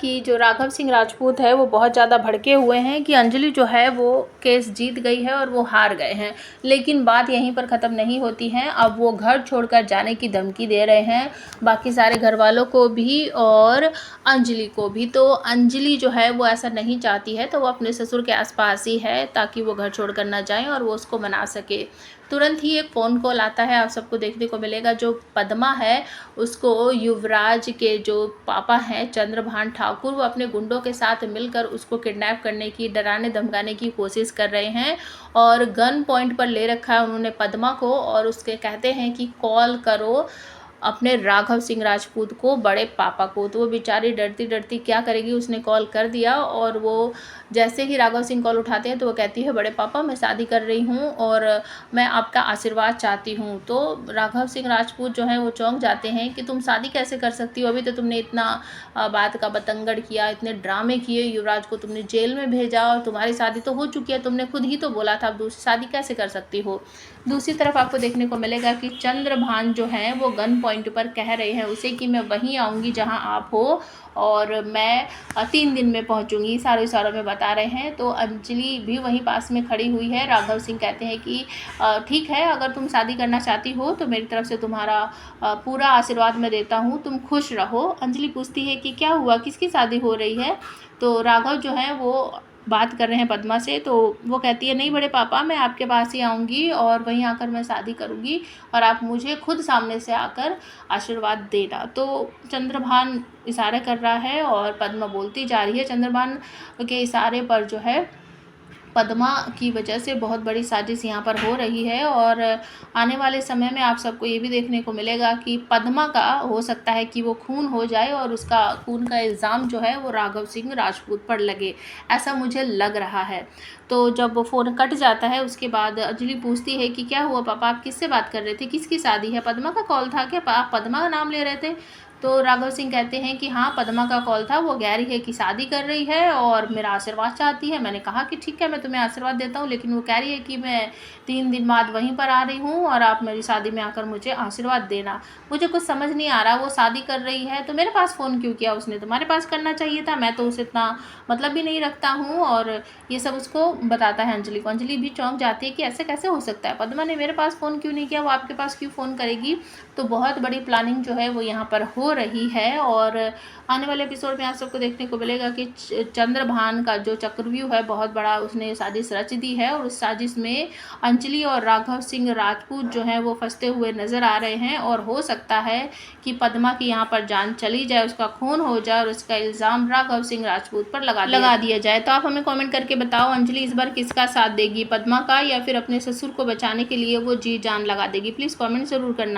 कि जो राघव सिंह राजपूत है वो बहुत ज़्यादा भड़के हुए हैं कि अंजलि जो है वो केस जीत गई है और वो हार गए हैं। लेकिन बात यहीं पर ख़त्म नहीं होती है। अब वो घर छोड़कर जाने की धमकी दे रहे हैं बाकी सारे घर वालों को भी और अंजलि को भी। तो अंजलि जो है वो ऐसा नहीं चाहती है, तो वो अपने ससुर के आसपास ही है ताकि वो घर छोड़कर ना जाएं और वो उसको मना सके। तुरंत ही एक फ़ोन कॉल आता है, आप सबको देखने को मिलेगा। जो पद्मा है उसको युवराज के जो पापा हैं चंद्रभान ठाकुर, वो अपने गुंडों के साथ मिलकर उसको किडनैप करने की, डराने धमकाने की कोशिश कर रहे हैं और गन पॉइंट पर ले रखा है उन्होंने पद्मा को और उसके कहते हैं कि कॉल करो अपने राघव सिंह राजपूत को, बड़े पापा को। तो वो बेचारी डरती डरती क्या करेगी, उसने कॉल कर दिया और वो जैसे ही राघव सिंह कॉल उठाते हैं तो वो कहती है, बड़े पापा मैं शादी कर रही हूँ और मैं आपका आशीर्वाद चाहती हूँ। तो राघव सिंह राजपूत जो हैं वो चौंक जाते हैं कि तुम शादी कैसे कर सकती हो, अभी तो तुमने इतना बात का बतंगड़ किया, इतने ड्रामे किए, युवराज को तुमने जेल में भेजा और तुम्हारी शादी तो हो चुकी है, तुमने खुद ही तो बोला था, अब दूसरी शादी कैसे कर सकती हो। दूसरी तरफ आपको देखने को मिलेगा कि चंद्रभान जो हैं वो गन पॉइंट पर कह रहे हैं उसे कि मैं वहीं आऊँगी जहां आप हो और मैं 3 दिन में पहुंचूंगी, इशारों में बता रहे हैं। तो अंजलि भी वहीं पास में खड़ी हुई है। राघव सिंह कहते हैं कि ठीक है, अगर तुम शादी करना चाहती हो तो मेरी तरफ से तुम्हारा पूरा आशीर्वाद मैं देता हूँ, तुम खुश रहो। अंजलि पूछती है कि क्या हुआ, किसकी शादी हो रही है। तो राघव जो है वो बात कर रहे हैं पद्मा से। तो वो कहती है, नहीं बड़े पापा मैं आपके पास ही आऊँगी और वहीं आकर मैं शादी करूँगी और आप मुझे खुद सामने से आकर आशीर्वाद देना। तो चंद्रभान इशारा कर रहा है और पद्मा बोलती जा रही है। चंद्रभान के इशारे पर जो है पद्मा की वजह से बहुत बड़ी साजिश यहाँ पर हो रही है और आने वाले समय में आप सबको ये भी देखने को मिलेगा कि पद्मा का हो सकता है कि वो खून हो जाए और उसका खून का इल्ज़ाम जो है वो राघव सिंह राजपूत पर लगे, ऐसा मुझे लग रहा है। तो जब वो फ़ोन कट जाता है उसके बाद अंजलि पूछती है कि क्या हुआ पापा, आप किससे बात कर रहे थे, किसकी शादी है, पद्मा का कॉल था क्या, आप पद्मा का नाम ले रहे थे। तो राघव सिंह कहते हैं कि हाँ पद्मा का कॉल था, वो कह रही है कि शादी कर रही है और मेरा आशीर्वाद चाहती है। मैंने कहा कि ठीक है मैं तुम्हें आशीर्वाद देता हूँ, लेकिन वो कह रही है कि मैं 3 दिन बाद वहीं पर आ रही हूँ और आप मेरी शादी में आकर मुझे आशीर्वाद देना। मुझे कुछ समझ नहीं आ रहा, वो शादी कर रही है तो मेरे पास फ़ोन क्यों किया उसने, तुम्हारे पास करना चाहिए था, मैं तो उसे इतना मतलब भी नहीं रखता हूँ। और ये सब उसको बताता है अंजलि को। अंजलि भी चौंक जाती है कि ऐसे कैसे हो सकता है, पद्मा ने मेरे पास फ़ोन क्यों नहीं किया, वो आपके पास क्यों फ़ोन करेगी। तो बहुत बड़ी प्लानिंग जो है वो यहाँ पर हो रही है और आने वाले एपिसोड में आप सबको देखने को मिलेगा कि चंद्रभान का जो चक्रव्यूह है बहुत बड़ा, उसने साजिश रच दी है और उस साजिश में अंजलि और राघव सिंह राजपूत जो हैं वो फंसते हुए नज़र आ रहे हैं और हो सकता है कि पद्मा की यहाँ पर जान चली जाए, उसका खून हो जाए और उसका इल्ज़ाम राघव सिंह राजपूत पर लगा दिया जाए। तो आप हमें कॉमेंट करके बताओ अंजलि इस बार किसका साथ देगी, पद्मा का या फिर अपने ससुर को बचाने के लिए वो जी जान लगा देगी। प्लीज़ कॉमेंट ज़रूर करना।